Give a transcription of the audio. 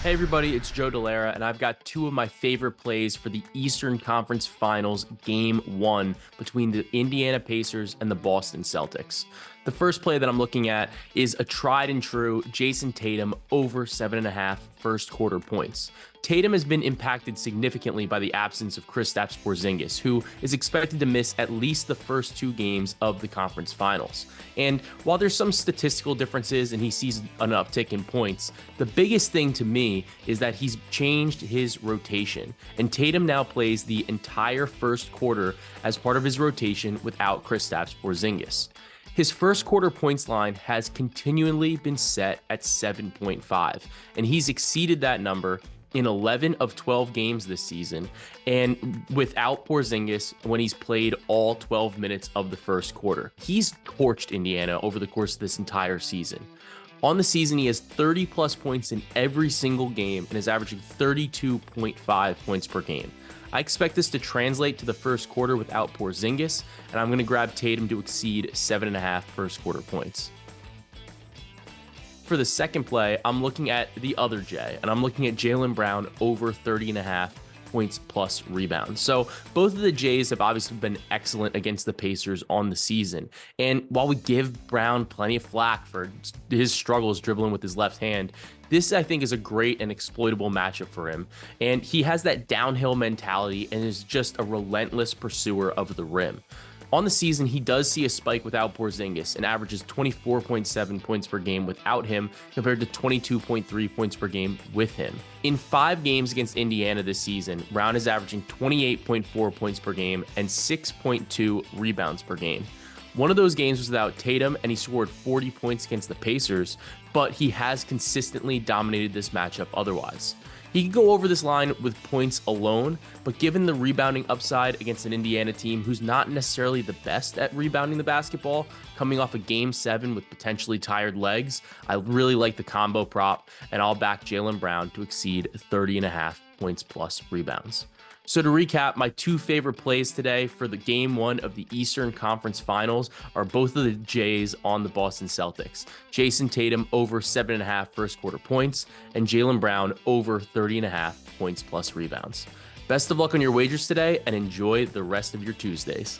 Hey everybody, it's Joe Delara, and I've got two of my favorite plays for the Eastern Conference Finals Game 1 between the Indiana Pacers and the Boston Celtics. The first play that I'm looking at is a tried and true Jayson Tatum over 7.5 first quarter points. Tatum has been impacted significantly by the absence of Kristaps Porzingis, who is expected to miss at least the first 2 games of the conference finals. And while there's some statistical differences and he sees an uptick in points, the biggest thing to me is that he's changed his rotation. And Tatum now plays the entire first quarter as part of his rotation without Kristaps Porzingis. His first quarter points line has continually been set at 7.5, and he's exceeded that number in 11 of 12 games this season, and without Porzingis when he's played all 12 minutes of the first quarter. He's torched Indiana over the course of this entire season. On the season, he has 30 plus points in every single game and is averaging 32.5 points per game. I expect this to translate to the first quarter without Porzingis, and I'm going to grab Tatum to exceed 7.5 first quarter points. For the second play, I'm looking at the other J, and I'm looking at Jaylen Brown over 30.5 points plus rebounds. So both of the Jays have obviously been excellent against the Pacers on the season. And while we give Brown plenty of flack for his struggles dribbling with his left hand, this, I think, is a great and exploitable matchup for him. And he has that downhill mentality and is just a relentless pursuer of the rim. On the season, he does see a spike without Porzingis and averages 24.7 points per game without him compared to 22.3 points per game with him. In 5 games against Indiana this season, Brown is averaging 28.4 points per game and 6.2 rebounds per game. One of those games was without Tatum, and he scored 40 points against the Pacers, but he has consistently dominated this matchup otherwise. He could go over this line with points alone, but given the rebounding upside against an Indiana team who's not necessarily the best at rebounding the basketball, coming off a Game 7 with potentially tired legs, I really like the combo prop, and I'll back Jaylen Brown to exceed 30.5 points plus rebounds. So to recap, my 2 favorite plays today for the Game 1 of the Eastern Conference Finals are both of the Jays on the Boston Celtics. Jayson Tatum over 7.5 first quarter points, and Jaylen Brown over 30.5 points plus rebounds. Best of luck on your wagers today, and enjoy the rest of your Tuesdays.